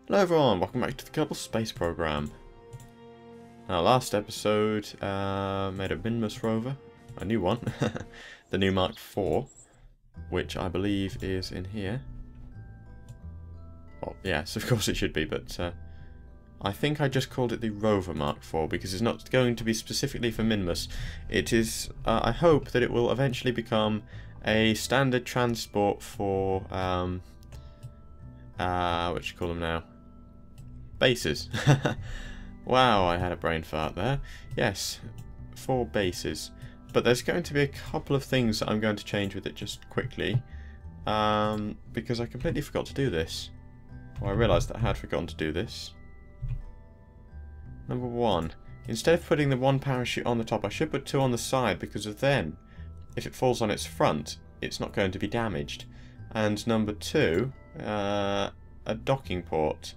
Hello everyone, welcome back to the Kerbal Space Program. Now last episode made a Minmus Rover, a new one, the new Mark 4, which I believe is in here. Well, yes, of course it should be, but I think I just called it the Rover Mark 4 because it's not going to be specifically for Minmus. It is, I hope that it will eventually become a standard transport for, what you call them now? Bases. Wow, I had a brain fart there. Yes, 4 bases. But there's going to be a couple of things that I'm going to change with it just quickly. Because I completely forgot to do this. Well, I realised that I had forgotten to do this. Number 1. Instead of putting the 1 parachute on the top, I should put 2 on the side, because of then, if it falls on its front, it's not going to be damaged. And number 2, a docking port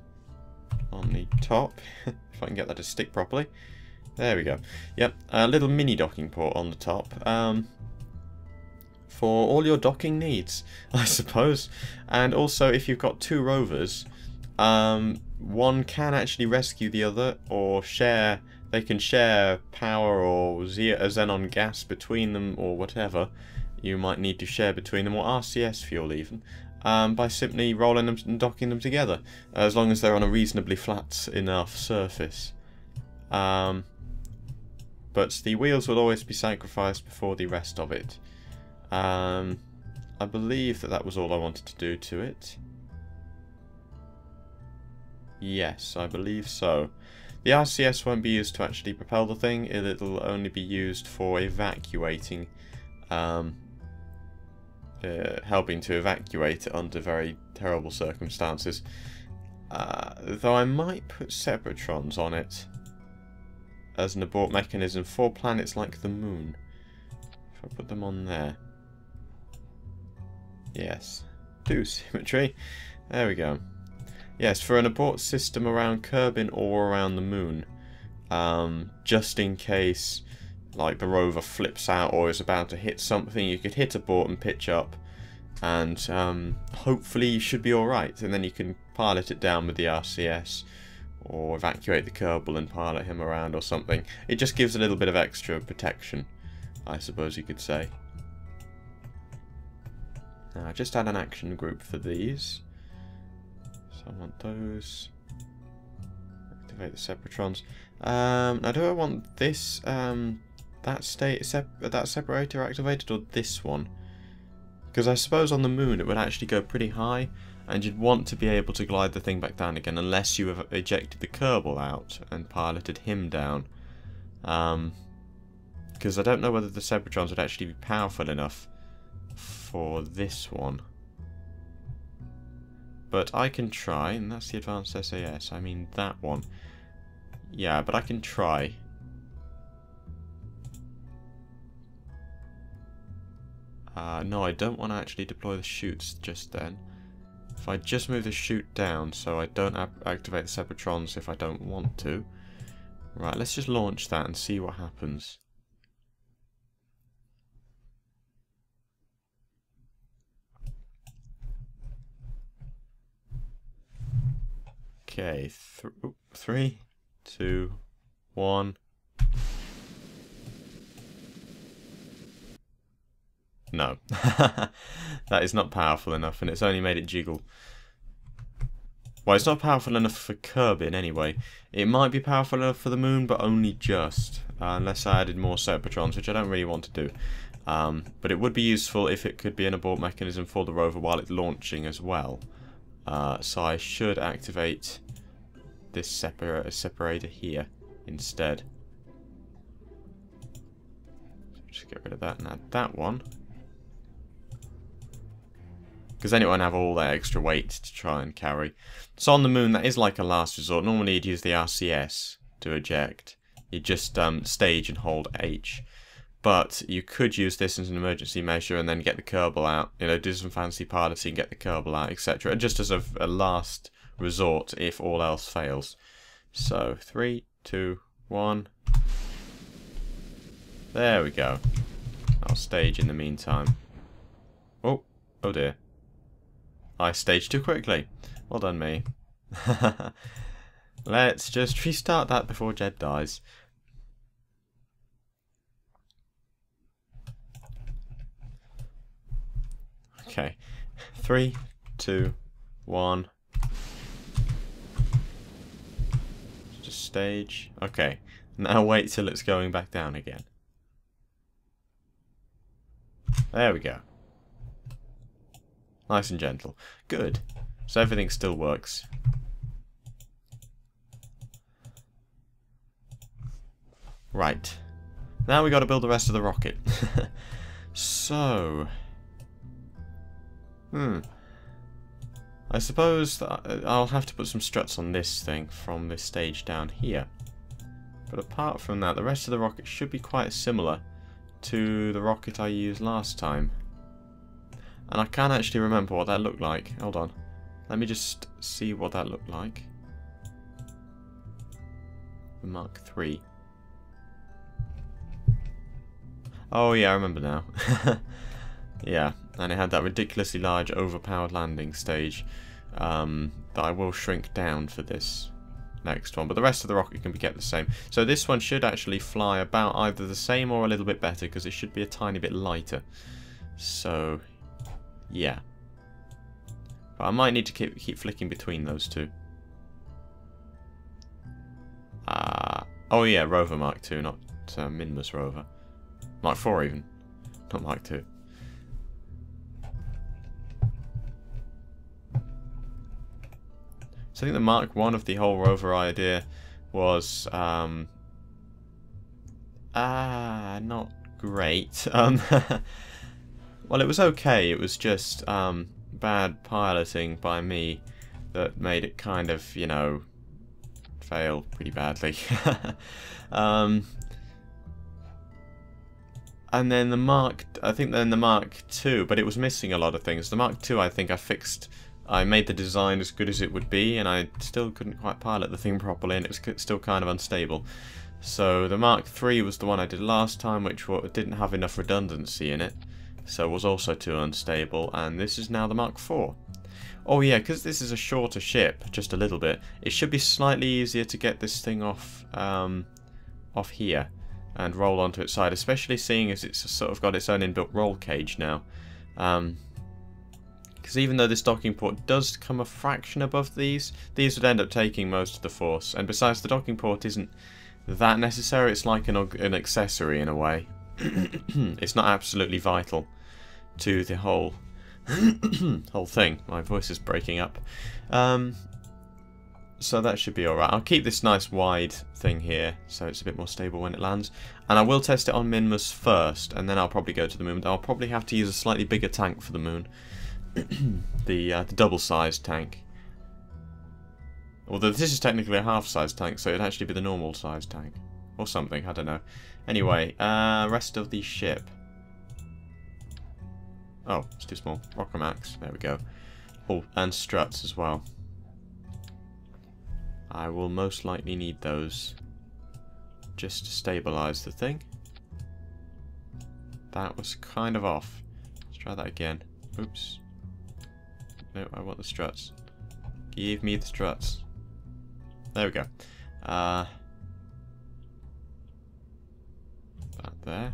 on the top, if I can get that to stick properly. There we go. Yep, a little mini docking port on the top. For all your docking needs, I suppose. And also, if you've got 2 rovers, one can actually rescue the other, or share. They can share power or xenon gas between them, or whatever you might need to share between them, or RCS fuel even. By simply rolling them and docking them together, as long as they're on a reasonably flat enough surface. But the wheels will always be sacrificed before the rest of it. I believe that was all I wanted to do to it. Yes, I believe so. The RCS won't be used to actually propel the thing, it'll only be used for evacuating, helping to evacuate it under very terrible circumstances. Though I might put Separatrons on it as an abort mechanism for planets like the Moon. If I put them on there. Yes. Do symmetry. There we go. Yes, for an abort system around Kerbal or around the Moon. Just in case, like, the rover flips out or is about to hit something, you could hit abort and pitch up, and hopefully you should be alright, and then you can pilot it down with the RCS, or evacuate the Kerbal and pilot him around or something. It just gives a little bit of extra protection, I suppose you could say. Now, I just add an action group for these. So I want those. Activate the Separatrons. Now, do I want this, that separator activated, or this one? Because I suppose on the Moon it would actually go pretty high, and you'd want to be able to glide the thing back down again, unless you have ejected the Kerbal out and piloted him down. Because I don't know whether the Separatrons would actually be powerful enough for this one. But I can try, and that's the advanced SAS, I mean that one. Yeah, but I can try. No, I don't want to actually deploy the chutes just then. If I just move the chute down so I don't activate the Separatrons if I don't want to. Right, let's just launch that and see what happens. Okay, 3, 2, 1. No. That is not powerful enough, and it's only made it jiggle. Well, it's not powerful enough for Kerbal anyway. It might be powerful enough for the Moon, but only just. Unless I added more Separatrons, which I don't really want to do. But it would be useful if it could be an abort mechanism for the rover while it's launching as well. So I should activate this separator here instead. Just get rid of that and add that one. Because then it won't have all that extra weight to try and carry. So on the Moon, that is like a last resort. Normally you'd use the RCS to eject. You'd just stage and hold H. But you could use this as an emergency measure and then get the Kerbal out. You know, do some fancy piloting, get the Kerbal out, etc. Just as a last resort if all else fails. So, 3, 2, 1. There we go. I'll stage in the meantime. Oh dear. I staged too quickly. Well done me. Let's just restart that before Jed dies. Okay. 3, 2, 1. Just stage. Okay. Now wait till it's going back down again. There we go. Nice and gentle. Good. So everything still works. Right. Now we got to build the rest of the rocket. So... I suppose that I'll have to put some struts on this thing from this stage down here. But apart from that, the rest of the rocket should be quite similar to the rocket I used last time. And I can't actually remember what that looked like. Hold on. Let me just see what that looked like. The Mark III. Oh yeah, I remember now. Yeah, and it had that ridiculously large overpowered landing stage that I will shrink down for this next one. But the rest of the rocket can be kept the same. So this one should actually fly about either the same or a little bit better, because it should be a tiny bit lighter. So, yeah. But I might need to keep flicking between those two. Oh yeah, Rover Mark II, not Minmus Rover. Mark IV even, not Mark II. So I think the Mark I of the whole Rover idea was not great. Well, it was okay. It was just bad piloting by me that made it kind of, you know, fail pretty badly. And then the Mark II, but it was missing a lot of things. The Mark II, I think I made the design as good as it would be, and I still couldn't quite pilot the thing properly, and it was still kind of unstable. So the Mark III was the one I did last time, which didn't have enough redundancy in it, so it was also too unstable, and this is now the Mark IV. Oh yeah, because this is a shorter ship, just a little bit, it should be slightly easier to get this thing off here and roll onto its side, especially seeing as it's sort of got its own inbuilt roll cage now. Because even though this docking port does come a fraction above these would end up taking most of the force. And besides, the docking port isn't that necessary, it's like an accessory in a way. It's not absolutely vital to the whole whole thing. My voice is breaking up. So that should be alright. I'll keep this nice wide thing here so it's a bit more stable when it lands. And I will test it on Minmus first, and then I'll probably go to the moon. I'll probably have to use a slightly bigger tank for the moon. The double-sized tank. Although this is technically a half-sized tank, so it'd actually be the normal-sized tank. Or something, I don't know. Anyway, rest of the ship. Oh, it's too small. Rocker Max, there we go. Oh, and struts as well. I will most likely need those just to stabilise the thing. That was kind of off. Let's try that again. Oops. No, I want the struts. Give me the struts. There we go. That there.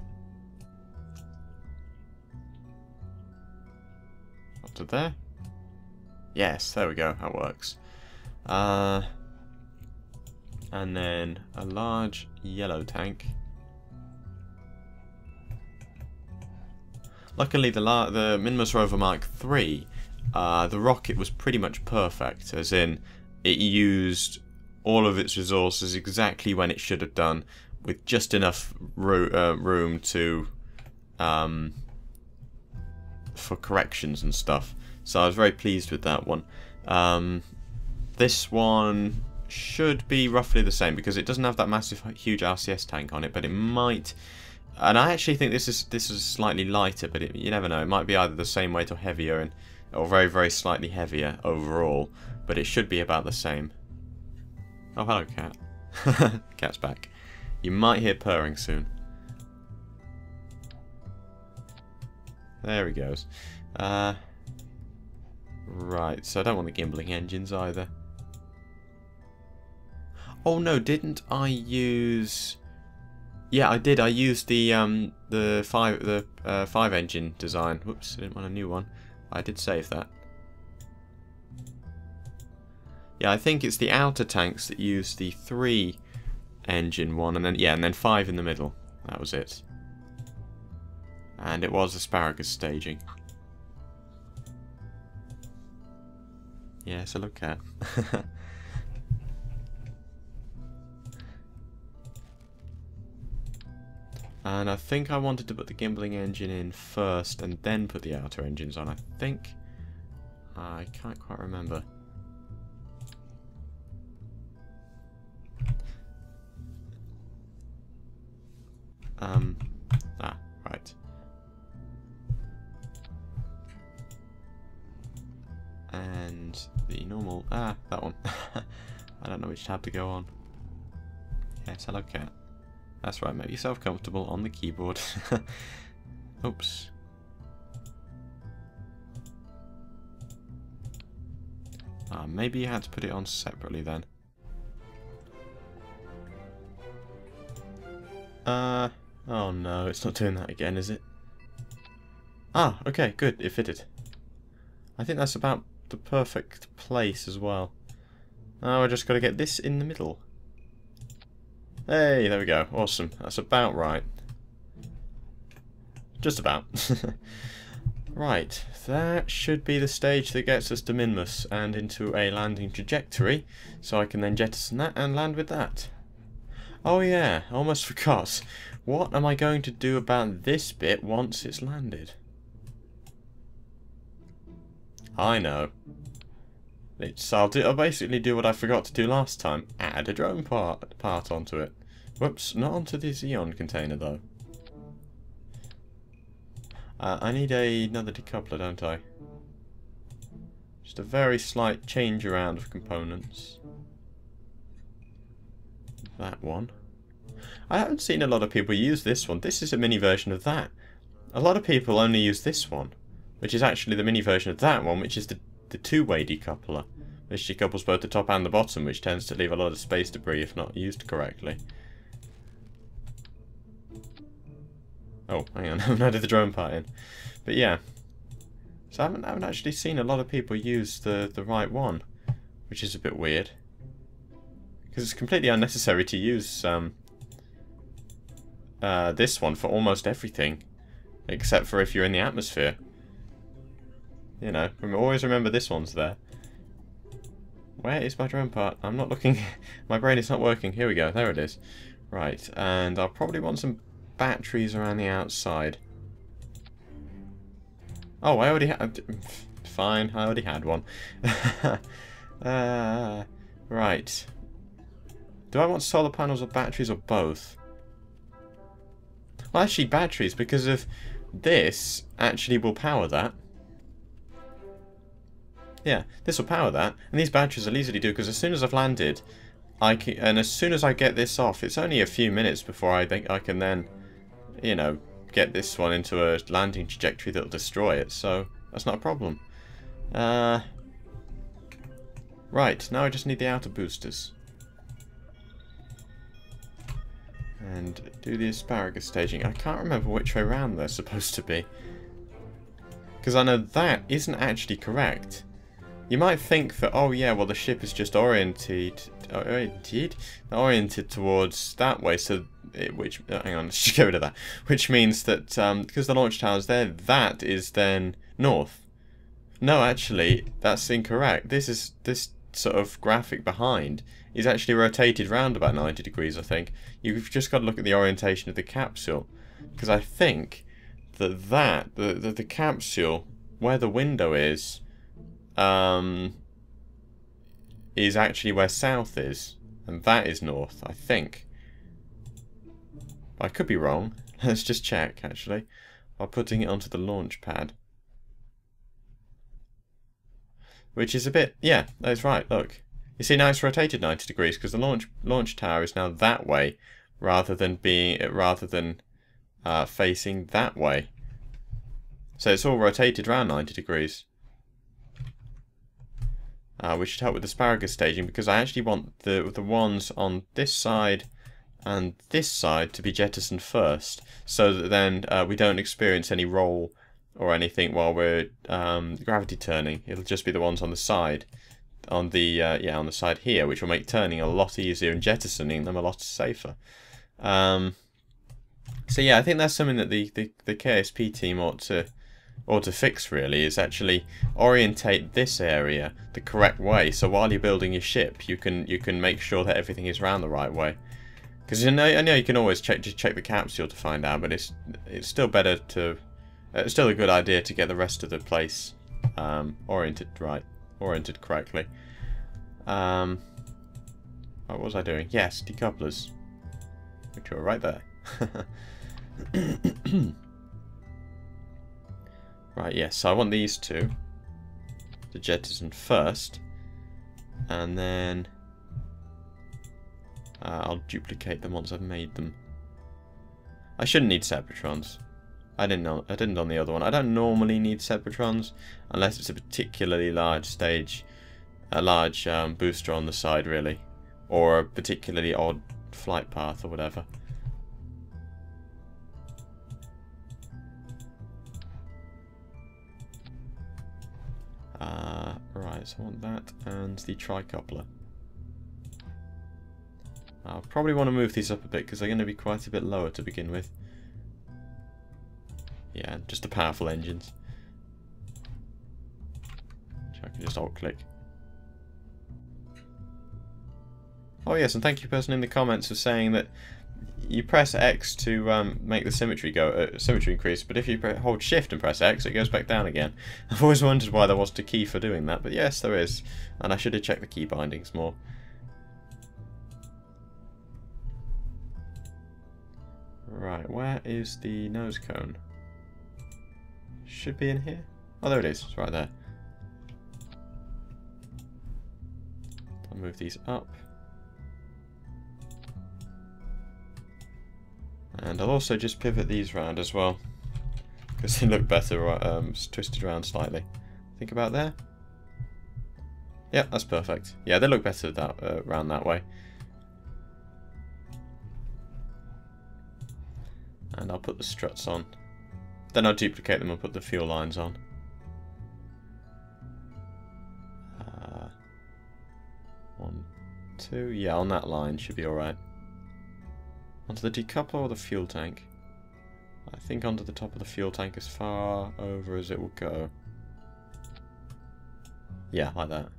Up to there. Yes, there we go. That works. And then a large yellow tank. Luckily, the Minmus Rover Mark III, the rocket was pretty much perfect, as in it used all of its resources exactly when it should have done, with just enough room to for corrections and stuff. So I was very pleased with that one. This one should be roughly the same because it doesn't have that massive, huge RCS tank on it, but it might. And I actually think this is slightly lighter, but you never know. It might be either the same weight or heavier, or very, very slightly heavier overall. But it should be about the same. Oh, hello, cat. Cat's back. You might hear purring soon. There he goes. Right, so I don't want the gimbling engines either. Oh no, didn't I use... Yeah, I did. I used the 5 engine design. Whoops, I didn't want a new one. I did save that. Yeah, I think it's the outer tanks that use the 3 engine one, and then 5 in the middle. That was it. And it was asparagus staging. Yeah, so look at. And I think I wanted to put the gimbling engine in first and then put the outer engines on. I think. I can't quite remember. Right. And the normal, that one. I don't know which tab to go on. Yes, hello cat. That's right, make yourself comfortable on the keyboard. Oops. Maybe you had to put it on separately then. Oh no, it's not doing that again, is it? Ah, okay, good, it fitted. I think that's about the perfect place as well. Now I just got to get this in the middle. Hey, there we go, awesome. That's about right. Just about. Right, that should be the stage that gets us to Minmus and into a landing trajectory, so I can then jettison that and land with that. Oh yeah, almost forgot. What am I going to do about this bit once it's landed? I know. I'll basically do what I forgot to do last time. Add a drone part onto it. Whoops, not onto the Xeon container though. I need another decoupler, don't I? Just a very slight change around of components. That one. I haven't seen a lot of people use this one. This is a mini version of that. A lot of people only use this one, which is actually the mini version of that one, which is the two-way decoupler, which decouples both the top and the bottom, which tends to leave a lot of space debris if not used correctly. Oh, hang on, I haven't added the drone part in. But yeah. So I haven't actually seen a lot of people use the right one, which is a bit weird. Because it's completely unnecessary to use this one for almost everything, except for if you're in the atmosphere. You know, always remember this one's there. Where is my drone part? I'm not looking. My brain is not working. Here we go. There it is. Right, and I'll probably want some batteries around the outside. Oh, I already had... Fine, I already had one. Right. Do I want solar panels or batteries or both? Well, actually batteries, because of this actually will power that. Yeah, this will power that. And these batteries will easily do, because as soon as I've landed, and as soon as I get this off, it's only a few minutes before I think I can then, you know, get this one into a landing trajectory that'll destroy it, so that's not a problem. Right, now I just need the outer boosters. And do the asparagus staging. I can't remember which way round they're supposed to be. Because I know that isn't actually correct. You might think that, oh yeah, well the ship is just oriented towards that way, so hang on, let's just get rid of that. Which means that, because the launch tower's there, that is then north. No, actually, that's incorrect. This sort of graphic behind is actually rotated round about 90 degrees, I think. You've just got to look at the orientation of the capsule. Because I think that the capsule, where the window is actually where south is, and that is north, I think. I could be wrong. Let's just check, actually, by putting it onto the launch pad. Which is a bit, yeah, that's right, look. You see, now it's rotated 90 degrees, because the launch tower is now that way, rather than facing that way. So it's all rotated around 90 degrees. which should help with asparagus staging, because I actually want the ones on this side and this side to be jettisoned first, so that then we don't experience any roll or anything while we're gravity turning. It'll just be the ones on the side, on the on the side here, which will make turning a lot easier and jettisoning them a lot safer. So yeah, I think that's something that the KSP team ought to fix, really, is actually orientate this area the correct way, so while you're building your ship you can make sure that everything is round the right way. Because I know you can always check the capsule to find out, but it's still better to it's still a good idea to get the rest of the place oriented correctly. What was I doing? Yes, decouplers, which were right there. Right, yes, so I want these two to jettison first, and then I'll duplicate them once I've made them. I shouldn't need Separatrons. I didn't on the other one. I don't normally need Separatrons unless it's a particularly large stage, a large booster on the side, really, or a particularly odd flight path or whatever. Right, so I want that and the tricoupler. I'll probably want to move these up a bit because they're going to be quite a bit lower to begin with. Yeah, just the powerful engines. Which I can just alt-click. Oh yes, and thank you person in the comments for saying that you press X to make the symmetry increase, but if you hold Shift and press X, it goes back down again. I've always wondered why there wasn't a key for doing that, but yes, there is, and I should have checked the key bindings more. Right, where is the nose cone? Should be in here. Oh, there it is. It's right there. I'll move these up. And I'll also just pivot these round as well, because they look better twisted around slightly. Think about there. Yeah, that's perfect. Yeah, they look better that round that way. And I'll put the struts on. Then I'll duplicate them and put the fuel lines on. One, two. Yeah, on that line should be alright. Onto the decoupler or the fuel tank? I think onto the top of the fuel tank as far over as it will go. Yeah, like that.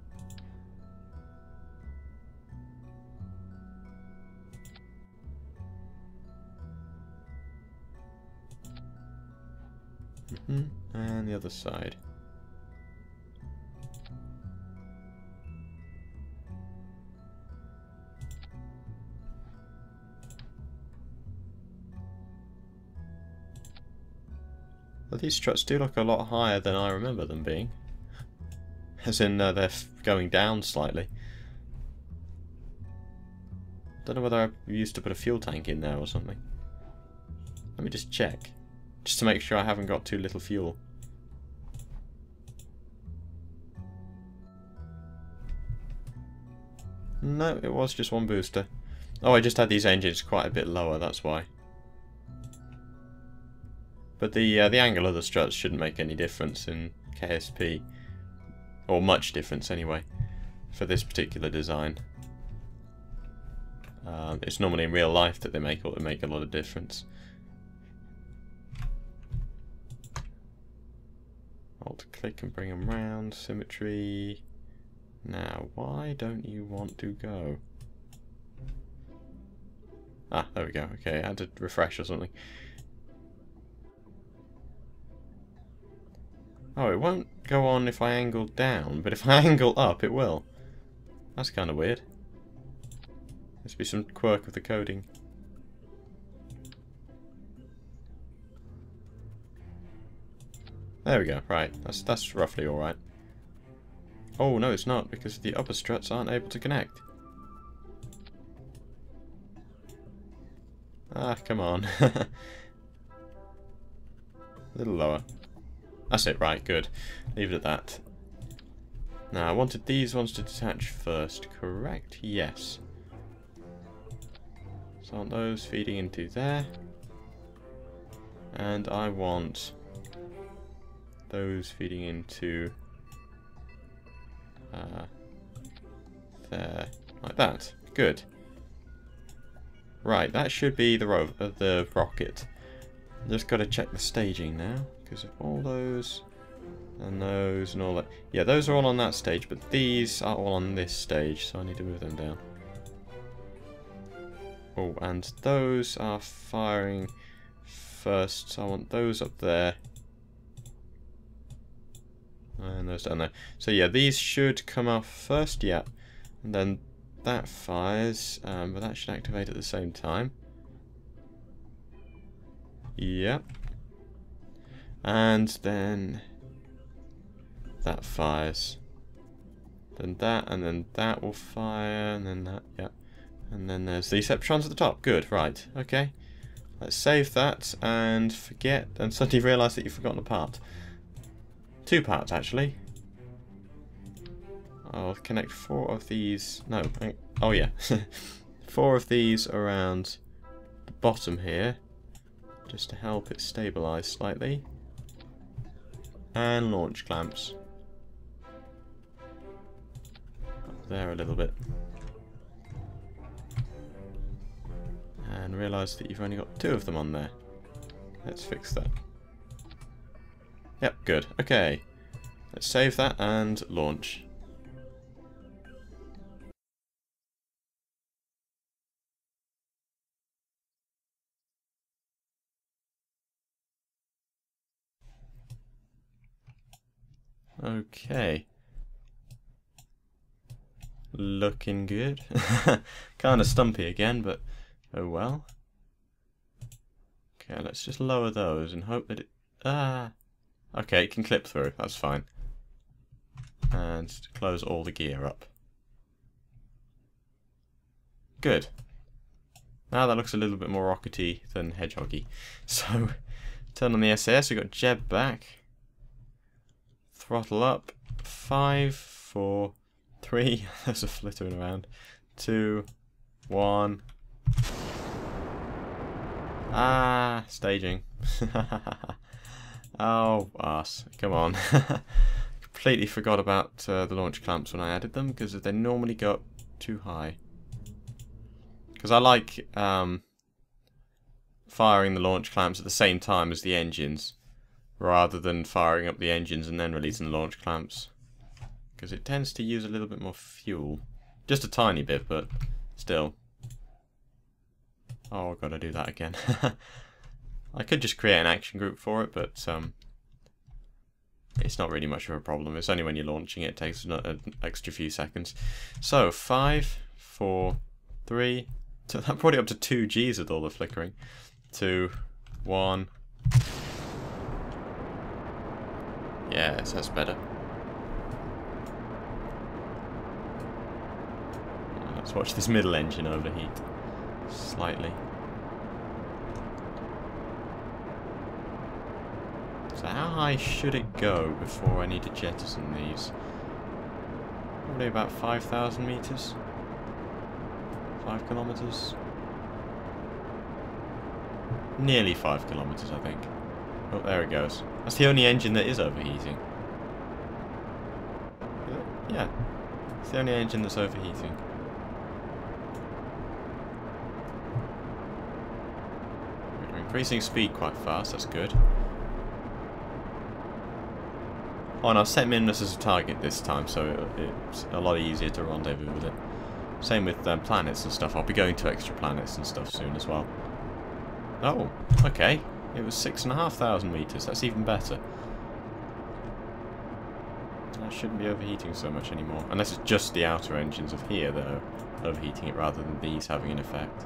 And the other side. Well, these struts do look a lot higher than I remember them being. As in, they're going down slightly. Don't know whether I used to put a fuel tank in there or something. Let me just check. Just to make sure I haven't got too little fuel. No, it was just one booster. Oh, I just had these engines quite a bit lower, that's why. But the angle of the struts shouldn't make any difference in KSP. Or much difference, anyway, for this particular design. It's normally in real life that they make a lot of difference. Alt-click and bring them round. Symmetry. Now, why don't you want to go? Ah, there we go. Okay, I had to refresh or something. Oh, it won't go on if I angle down, but if I angle up, it will. That's kind of weird. Must be some quirk of the coding. There we go. Right, that's roughly all right. Oh no, it's not, because the upper struts aren't able to connect. Ah, come on. A little lower. That's it, right, good. Leave it at that. Now, I wanted these ones to detach first, correct? Yes. So I want those feeding into there. And I want those feeding into there, like that. Good. Right, that should be the rover, the rocket. Just got to check the staging now, because of all those and those and all that. Yeah, those are all on that stage, but these are all on this stage, so I need to move them down. Oh, and those are firing first, so I want those up there. And those down there. So yeah, these should come off first, yeah. And then that fires, but that should activate at the same time. Yep. And then that fires. Then that will fire, and then that, yep. And then there's the Deceptrons at the top. Good, right, okay. Let's save that and forget, and suddenly realise that you've forgotten a part. 2 parts, actually. I'll connect 4 of these. No, oh yeah. 4 of these around the bottom here, just to help it stabilise slightly. And launch clamps. Up there a little bit. And realise that you've only got 2 of them on there. Let's fix that. Yep, good. Okay. Let's save that and launch. Okay. Looking good. Kind of stumpy again, but oh well. Okay, let's just lower those and hope that it... Okay, it can clip through, that's fine. And close all the gear up. Good. Now that looks a little bit more rockety than hedgehoggy. So, turn on the SAS, we've got Jeb back. Throttle up. 5, 4, 3, there's a flittering around. 2, 1. Staging. Oh, arse. Come on. Completely forgot about the launch clamps when I added them, because they normally go up too high. Because I like firing the launch clamps at the same time as the engines, rather than firing up the engines and then releasing the launch clamps. Because it tends to use a little bit more fuel. Just a tiny bit, but still. Oh, I've got to do that again. I could just create an action group for it, but it's not really much of a problem. It's only when you're launching it takes an extra few seconds. So, 5, 4, 3... So that brought it up to 2 Gs with all the flickering. 2, 1... Yes, that's better. Let's watch this middle engine overheat slightly. So how high should it go before I need to jettison these? Probably about 5,000 meters. 5 kilometers. Nearly 5 kilometers, I think. Oh, there it goes. That's the only engine that is overheating. Yeah. It's the only engine that's overheating. We're increasing speed quite fast, that's good. Oh, and I've set Minmus as a target this time, so it's a lot easier to rendezvous with it. Same with planets and stuff. I'll be going to extra planets and stuff soon as well. Oh, okay. It was 6,500 meters. That's even better. I shouldn't be overheating so much anymore. Unless it's just the outer engines of here that are overheating it rather than these having an effect.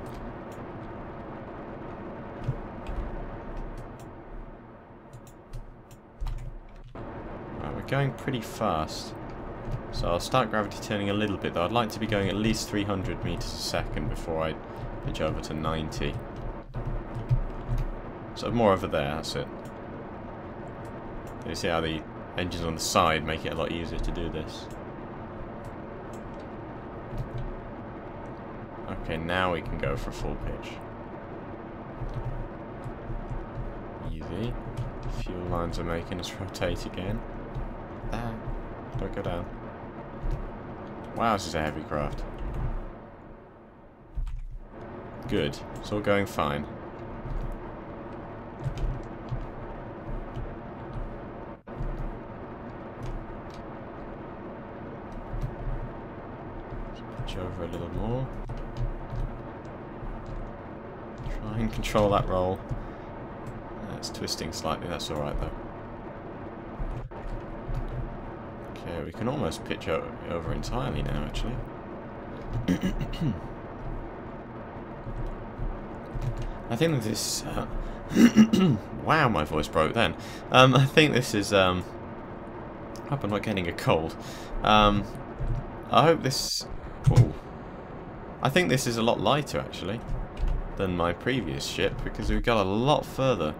Right, we're going pretty fast. So I'll start gravity turning a little bit though. I'd like to be going at least 300 meters a second before I pitch over to 90. So more over there, that's it. You see how the engines on the side make it a lot easier to do this. Okay, now we can go for full pitch. Easy. Fuel lines are making us rotate again. Ah, don't go down. Wow, this is a heavy craft. Good. It's all going fine. Pitch over a little more. Try and control that roll. It's twisting slightly, that's alright though. Okay, we can almost pitch over entirely now, actually. I think this... wow, my voice broke then. I think this is... I hope I'm not getting a cold. I hope this... Ooh. I think this is a lot lighter, actually, than my previous ship, because we got a lot further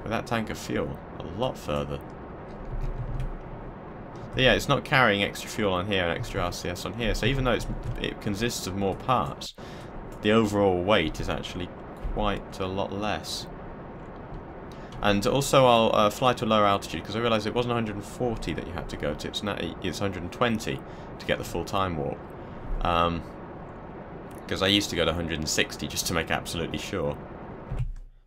with that tank of fuel. A lot further. But yeah, it's not carrying extra fuel on here and extra RCS on here, so even though it consists of more parts, the overall weight is actually quite a lot less. And also I'll fly to a lower altitude, because I realised it wasn't 140 that you had to go to, it's 120 to get the full time warp. Because I used to go to 160 just to make absolutely sure.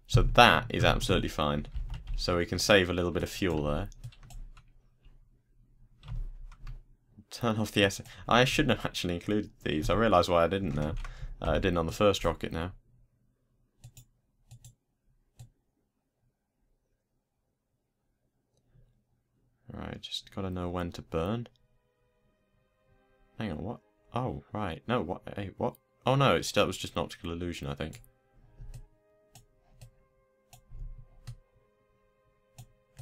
So that is absolutely fine. So we can save a little bit of fuel there. Turn off the S... I shouldn't have actually included these. I realise why I didn't now. I didn't on the first rocket now. Right, just gotta know when to burn. Hang on, what? Oh, right. No, what? Hey, what? Oh no, that was just an optical illusion, I think.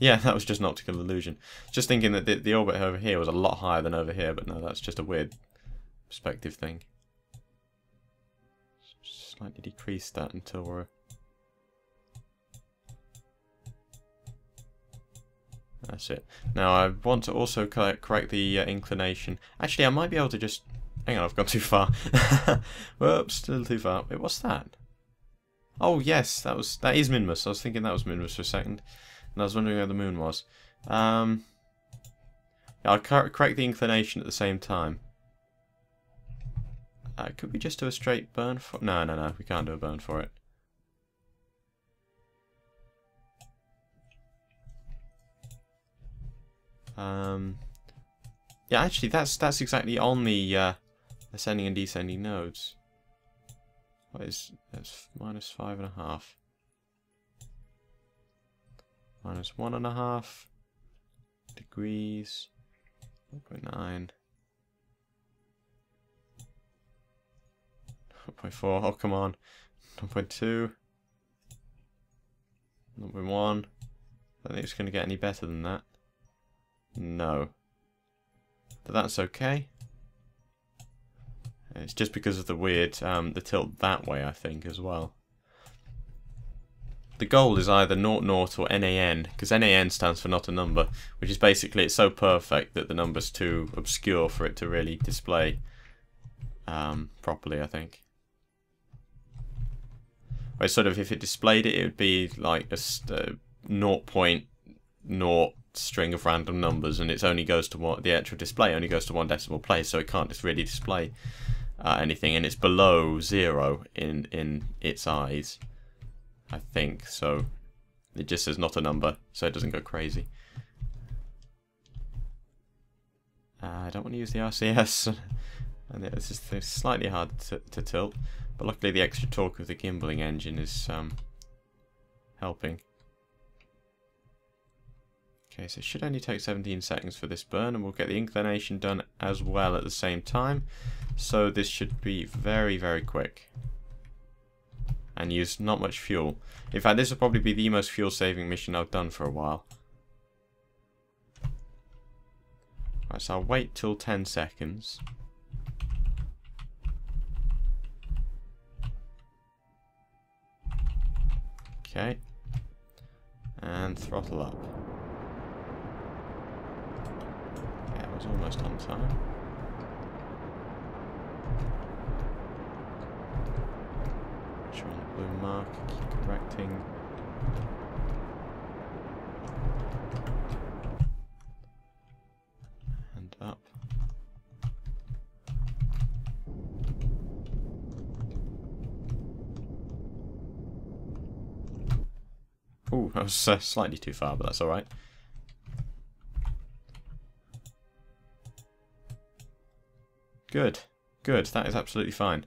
Yeah, that was just an optical illusion. Just thinking that the orbit over here was a lot higher than over here, but no, that's just a weird perspective thing. Slightly decrease that until we're... That's it. Now I want to also correct the inclination. Actually, I might be able to just... Hang on, I've gone too far. Whoops, still too far. Wait, what's that? Oh yes, that is Minmus. I was thinking that was Minmus for a second. And I was wondering where the moon was. Yeah, I'll correct the inclination at the same time. Could we just do a straight burn for... No, we can't do a burn for it. Yeah, actually, that's exactly on the ascending and descending nodes. What is... That's -5.5. -1.5 degrees, 0.9, 0.4, oh come on, 0.2, 0.1, I don't think it's going to get any better than that. No. But that's okay. It's just because of the weird, the tilt that way, I think, as well. The goal is either 00 or NAN, because NAN stands for not a number, which is basically it's so perfect that the number's too obscure for it to really display properly, I think. Where sort of if it displayed it, it would be like a 0.0 string of random numbers, and it only goes to one. The actual display only goes to one decimal place, so it can't just really display anything, and it's below 0 in its eyes. I think, so it just says not a number, so it doesn't go crazy. I don't want to use the RCS, and it's just slightly hard to tilt, but luckily the extra torque of the gimballing engine is helping. Okay, so it should only take 17 seconds for this burn, and we'll get the inclination done as well at the same time, so this should be very, very quick. And use not much fuel. In fact, this will probably be the most fuel-saving mission I've done for a while. Right, so I'll wait till 10 seconds. Okay. And throttle up. Yeah, it was almost on time. blue mark. Keep correcting. And up. Ooh, that was slightly too far, but that's alright. Good. Good, that is absolutely fine.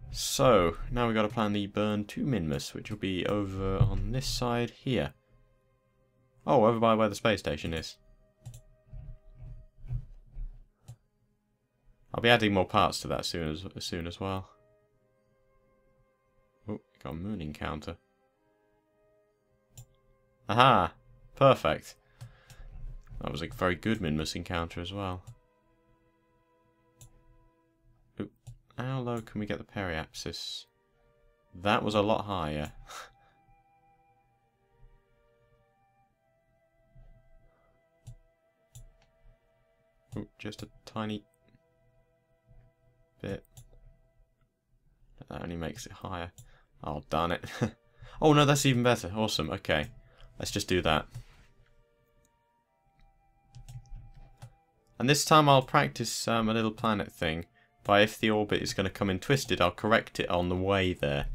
So, now we've got to plan the burn to Minmus, which will be over on this side here. Oh, over by where the space station is. I'll be adding more parts to that soon as well. Oh, got a moon encounter. Aha! Perfect. That was a very good Minmus encounter as well. Oop. How low can we get the periapsis? That was a lot higher. Oop, just a tiny bit. That only makes it higher. Oh, darn it. Oh no, that's even better. Awesome, okay. Let's just do that. And this time I'll practice a little planet thing. But if the orbit is going to come in twisted, I'll correct it on the way there.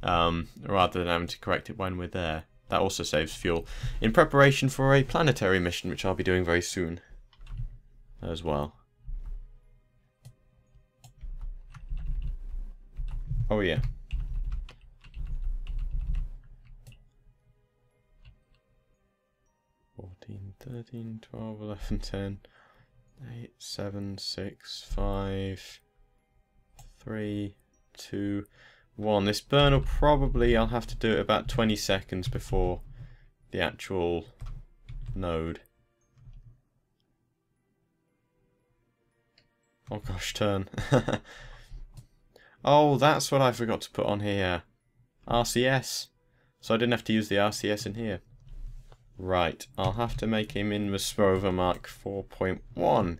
Rather than having to correct it when we're there. That also saves fuel. In preparation for a planetary mission, which I'll be doing very soon. As well. Oh yeah. 14, 13, 12, 11, 10, 8, 7, 6, 5, 3, 2, 1. This burn will probably, I'll have to do it about 20 seconds before the actual node. Oh gosh, turn. Oh, that's what I forgot to put on here. RCS. So I didn't have to use the RCS in here. Right, I'll have to make a Minmus Rover Mark 4.1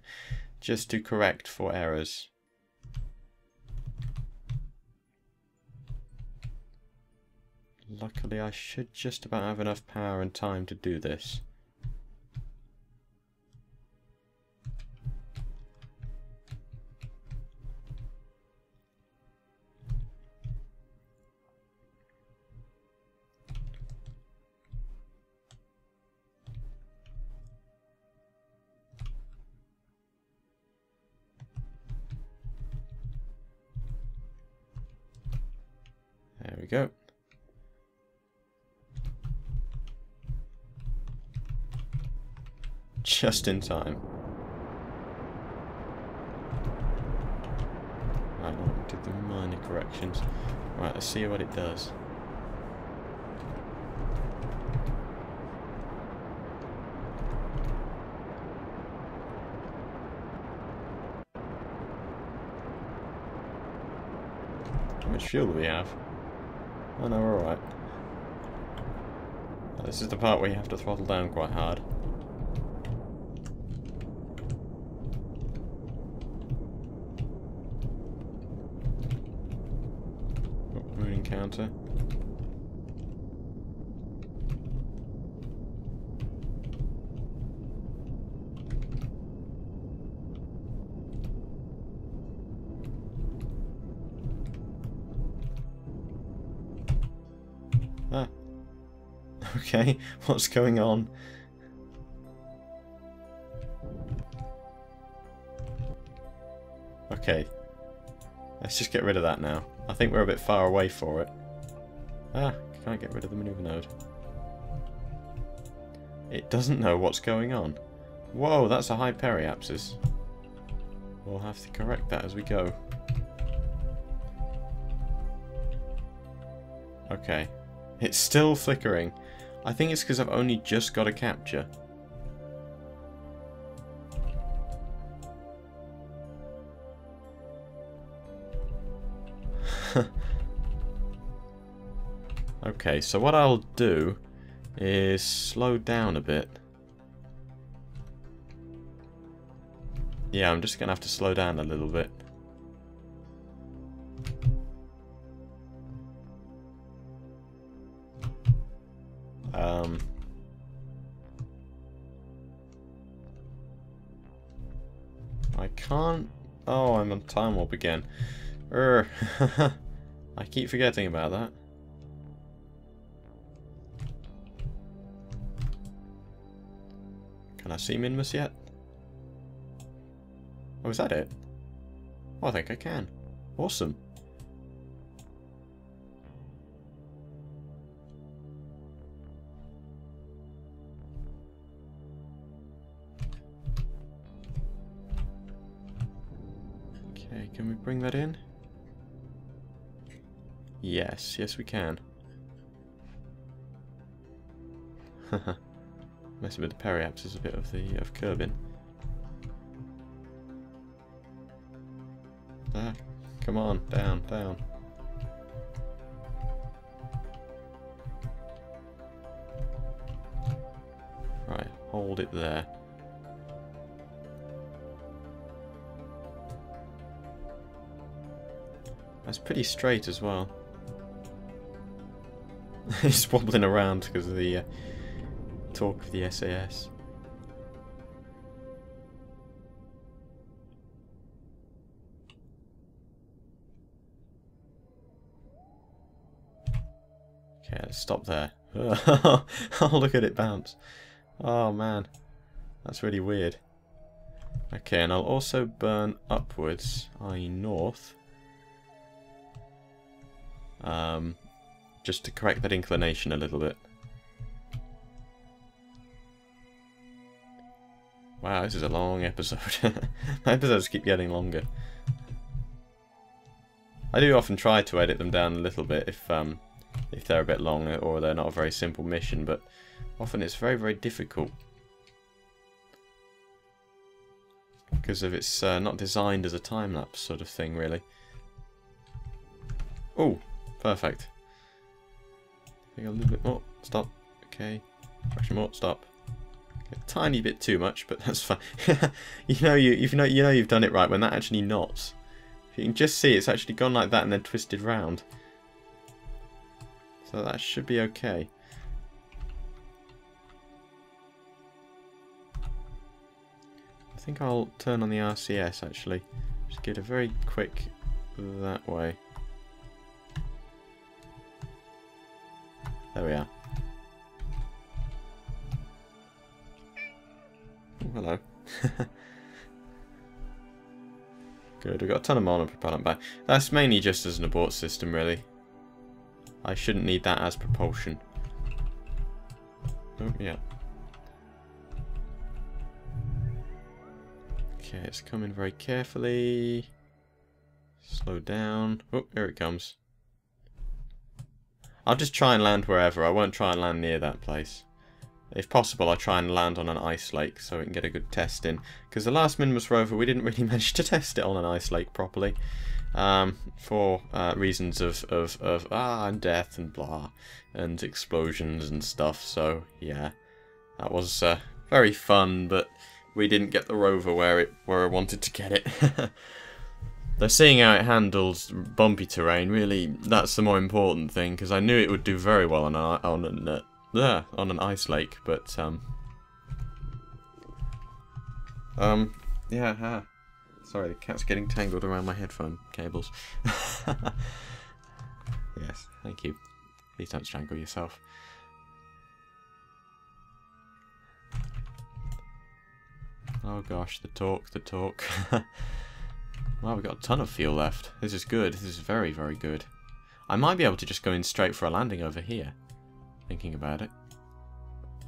just to correct for errors. Luckily, I should just about have enough power and time to do this. There we go. Just in time. Right, I did the minor corrections. Right, let's see what it does. How much fuel do we have? Oh no, we're alright. This is the part where you have to throttle down quite hard. Oh, moon encounter. Ah. Okay, what's going on? Okay. Let's just get rid of that now. I think we're a bit far away for it. Ah, can't get rid of the maneuver node. It doesn't know what's going on. Whoa, that's a high periapsis. We'll have to correct that as we go. Okay. It's still flickering. I think it's because I've only just got a capture. Okay, so what I'll do is slow down a bit. Yeah, I'm just going to have to slow down a little bit. can't... Oh, I'm on time warp again. I keep forgetting about that. Can I see Minmus yet? Oh, is that it? Oh, I think I can. Awesome. Okay, can we bring that in? Yes, yes we can. Messing with the periapts is a bit of curbing. Ah, come on, down, down. Right, hold it there. That's pretty straight as well. It's wobbling around because of the torque of the SAS. Okay, let's stop there. Oh, look at it bounce. Oh man, that's really weird. Okay, and I'll also burn upwards, i.e. north. Just to correct that inclination a little bit. Wow, this is a long episode. My episodes keep getting longer. I do often try to edit them down a little bit if they're a bit long or they're not a very simple mission, but often it's very, very difficult. Because of it's not designed as a time-lapse sort of thing, really. Oh, perfect. I think a little bit more. Stop. Okay. Fraction more. Stop. Okay, a tiny bit too much, but that's fine. you know you've done it right when that actually knots. You can just see it's actually gone like that and then twisted round. So that should be okay. I think I'll turn on the RCS actually. Just get a very quick that way. There we are. Oh, hello. Good, we've got a ton of monopropellant back. That's mainly just as an abort system, really. I shouldn't need that as propulsion. Oh, yeah. Okay, it's coming very carefully. Slow down. Oh, here it comes. I'll just try and land wherever. I won't try and land near that place. If possible, I'll try and land on an ice lake so we can get a good test in. Because the last Minmus rover, we didn't really manage to test it on an ice lake properly. For reasons of and death and blah, and explosions and stuff. So, yeah. That was very fun, but we didn't get the rover where I wanted to get it. Though seeing how it handles bumpy terrain, really, that's the more important thing, because I knew it would do very well on an ice lake, but yeah. Sorry, the cat's getting tangled around my headphone cables. Yes, thank you. Please don't strangle yourself. Oh gosh, the talk. Well, we've got a ton of fuel left. This is good. This is very, very good. I might be able to just go in straight for a landing over here. Thinking about it.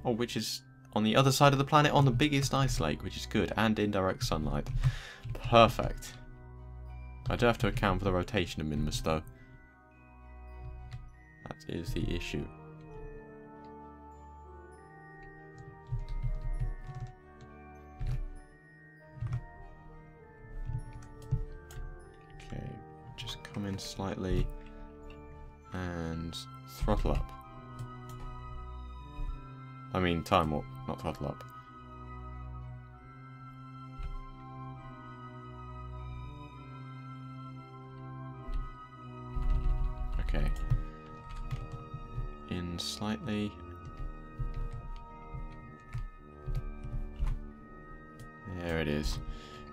Oh, which is on the other side of the planet on the biggest ice lake, which is good. And indirect sunlight. Perfect. I do have to account for the rotation of Minmus, though. That is the issue. Come in slightly and throttle up. I mean time warp, not throttle up. Okay. In slightly. There it is.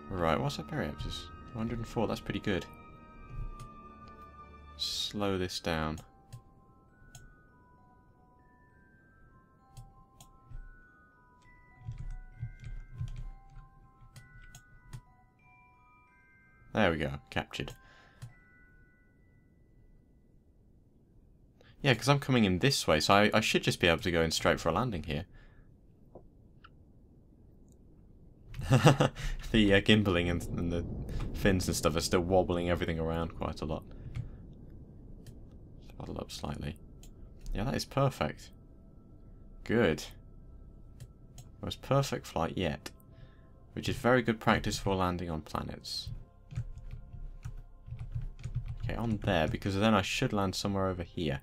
Right, what's our periapsis? 104, that's pretty good. Slow this down. There we go, captured. Yeah, because I'm coming in this way, so I should just be able to go in straight for a landing here. The gimbaling and the fins and stuff are still wobbling everything around quite a lot. Throttle up slightly. Yeah, that is perfect. Good. Most perfect flight yet. Which is very good practice for landing on planets. Okay, on there, because then I should land somewhere over here.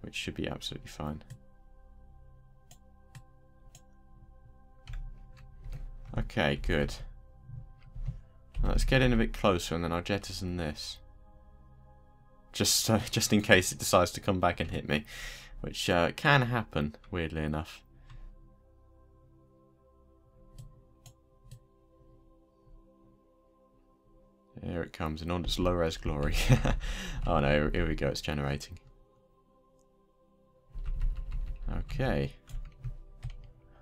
Which should be absolutely fine. Okay, good. Now let's get in a bit closer and then I'll jettison this. Just in case it decides to come back and hit me. Which can happen, weirdly enough. Here it comes in all its low-res glory. Oh no, here we go, it's generating. Okay.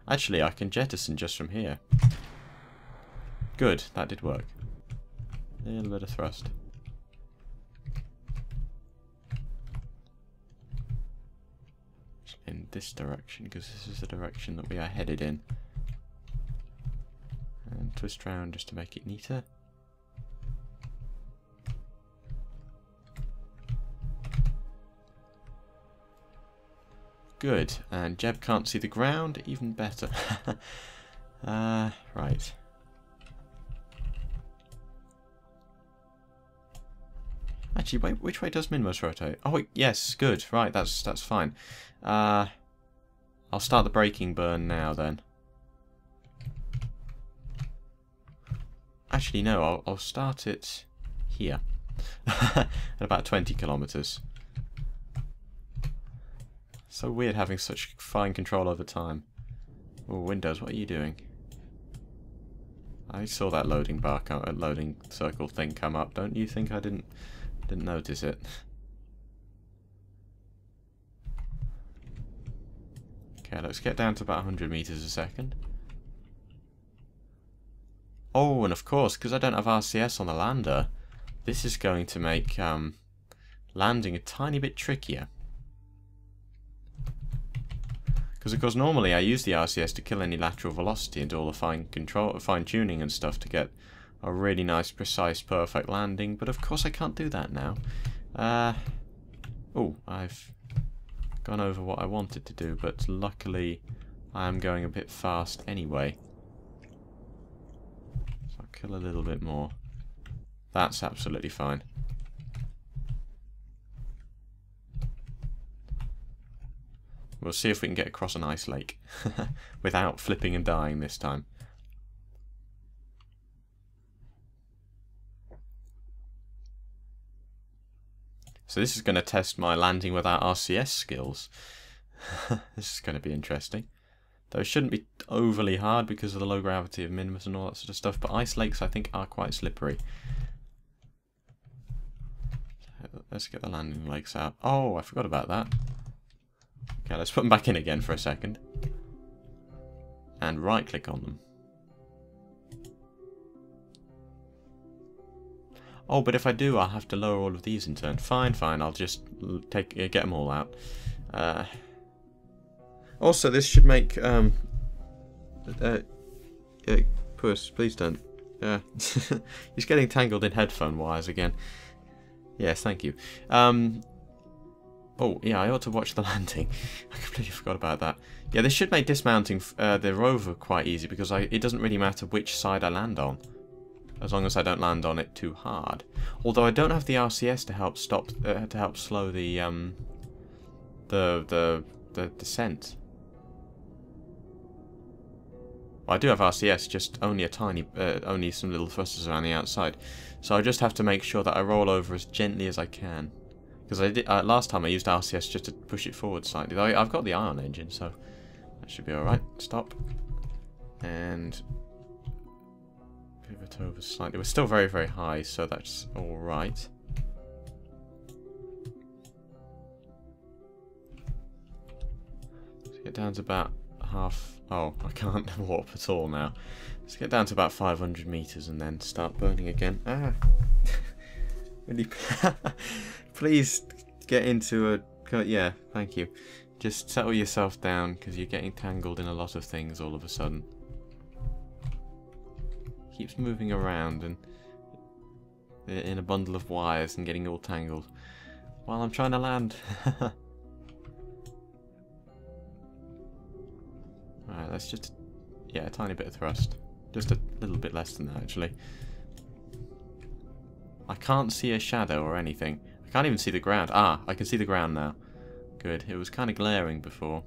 Actually, I can jettison just from here. Good, that did work. A little bit of thrust. In this direction, because this is the direction that we are headed in. And twist round just to make it neater. Good, and Jeb can't see the ground, even better. Right. Actually, wait, which way does Minmus rotate? Oh, wait, yes, good, right, that's fine. I'll start the braking burn now, then. Actually, no, I'll start it here. At about 20 kilometers. So weird having such fine control over time. Oh, Windows, what are you doing? I saw that loading bar loading circle thing come up. Don't you think I didn't notice it? Okay, let's get down to about 100 meters a second. Oh, and of course, because I don't have RCS on the lander, this is going to make landing a tiny bit trickier. Because of course normally I use the RCS to kill any lateral velocity and do all the fine tuning and stuff to get a really nice, precise, perfect landing. But of course I can't do that now. Oh, I've gone over what I wanted to do, but luckily I am going a bit fast anyway. So I'll kill a little bit more. That's absolutely fine. We'll see if we can get across an ice lake without flipping and dying this time. So this is going to test my landing without RCS skills. This is going to be interesting. Though it shouldn't be overly hard because of the low gravity of Minmus and all that sort of stuff, but ice lakes I think are quite slippery. Let's get the landing lakes out. Oh, I forgot about that. Okay, let's put them back in again for a second. And right-click on them. Oh, but if I do, I'll have to lower all of these in turn. Fine, fine, I'll just get them all out. Also, this should make... Puss, please don't. He's getting tangled in headphone wires again. Yes, thank you. Oh, yeah, I ought to watch the landing. I completely forgot about that. Yeah, this should make dismounting the Rover quite easy, because it doesn't really matter which side I land on, as long as I don't land on it too hard. Although I don't have the RCS to help slow the descent. Well, I do have RCS, just only a tiny, only some little thrusters around the outside. So I just have to make sure that I roll over as gently as I can. Because I did last time I used RCS just to push it forward slightly. I've got the ion engine, so that should be alright. Stop. And Pivot over slightly. We're still very, very high, so that's alright. Let's get down to about half... Oh, I can't warp at all now. Let's get down to about 500 meters and then start burning again. Ah! Really... Please get into a... Yeah, thank you. Just settle yourself down, because you're getting tangled in a lot of things all of a sudden. Keeps moving around and in a bundle of wires and getting all tangled while I'm trying to land. Alright, let's just... Yeah, a tiny bit of thrust. Just a little bit less than that, actually. I can't see a shadow or anything. I can't even see the ground. Ah, I can see the ground now. Good. It was kind of glaring before.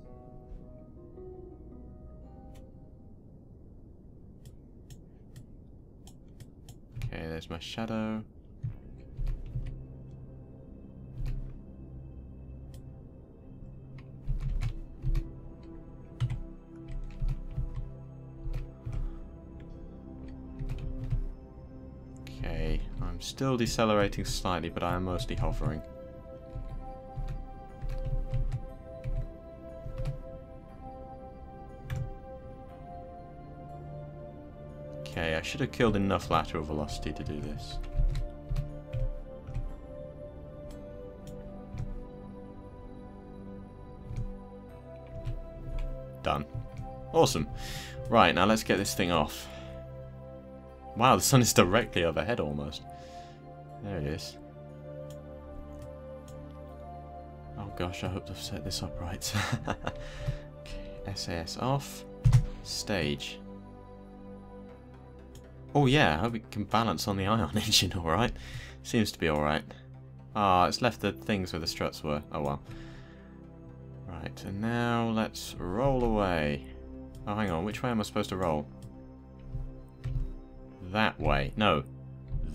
Okay, there's my shadow. Okay, I'm still decelerating slightly, but I am mostly hovering. Okay, I should have killed enough lateral velocity to do this. Done. Awesome. Right, now let's get this thing off. Wow, the sun is directly overhead almost. There it is. Oh gosh, I hope I've set this up right. Okay, SAS off. Stage. Oh yeah, I hope it can balance on the ion engine alright. Seems to be alright. Ah, it's left the things where the struts were. Oh well. Right, and now let's roll away. Oh, hang on, which way am I supposed to roll? That way. No,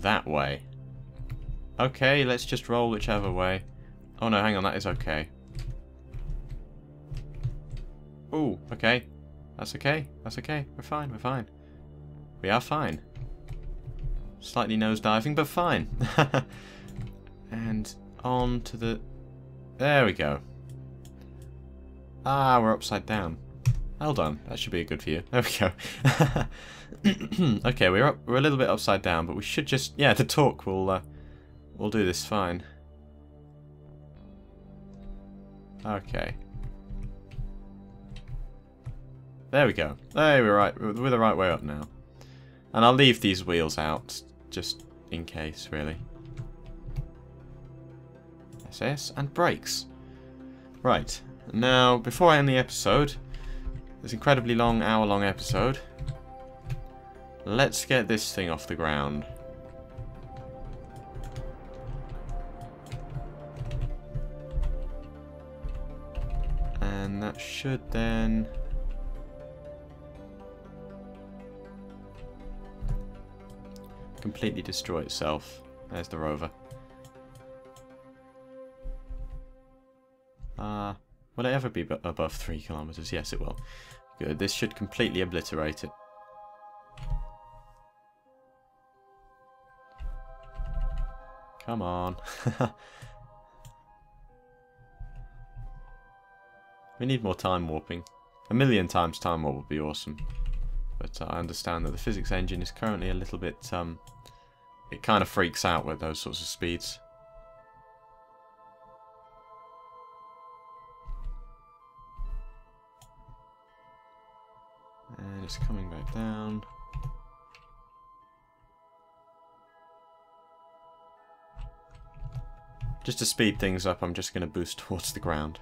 that way. Okay, let's just roll whichever way. Oh no, hang on, that is okay. Ooh, okay. That's okay, that's okay. We're fine, we're fine. We are fine. Slightly nosediving, but fine. And on to the... There we go. Ah, we're upside down. Hold on, that should be a good view. There we go. Okay, we're a little bit upside down, but we should just... Yeah, the torque will do this fine. Okay. There we go. There we're right. We're the right way up now. And I'll leave these wheels out, just in case, really. SAS and brakes. Right. Now, before I end the episode, this incredibly long, hour-long episode, let's get this thing off the ground. And that should then... completely destroy itself. There's the rover. Will it ever be above 3 kilometers? Yes, it will. Good. This should completely obliterate it. Come on. We need more time warping. 1,000,000 times time warp would be awesome. But I understand that the physics engine is currently a little bit... it kind of freaks out with those sorts of speeds. And it's coming back down. Just to speed things up, I'm just going to boost towards the ground.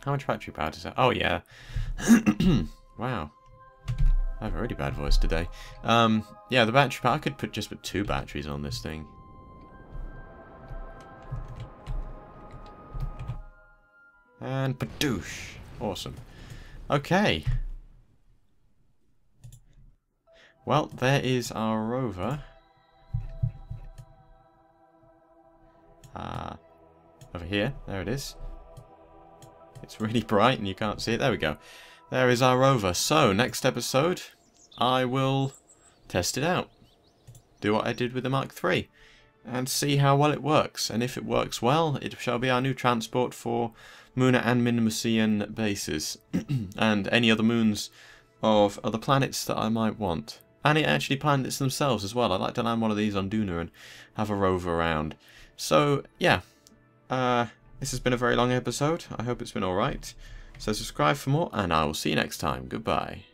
How much battery power does that? Oh, yeah. Wow. I have a really bad voice today. Yeah, the battery power, I could just put 2 batteries on this thing. And padoosh. Awesome. Okay. Well, there is our rover. Over here. There it is. It's really bright and you can't see it. There we go. There is our rover. So, next episode, I will test it out. Do what I did with the Mark III. And see how well it works. And if it works well, it shall be our new transport for Lunar and Minmusian bases. And any other moons of other planets that I might want. And it actually planets themselves as well. I'd like to land one of these on Duna and have a rover around. So, yeah. This has been a very long episode. I hope it's been alright. So subscribe for more, and I will see you next time. Goodbye.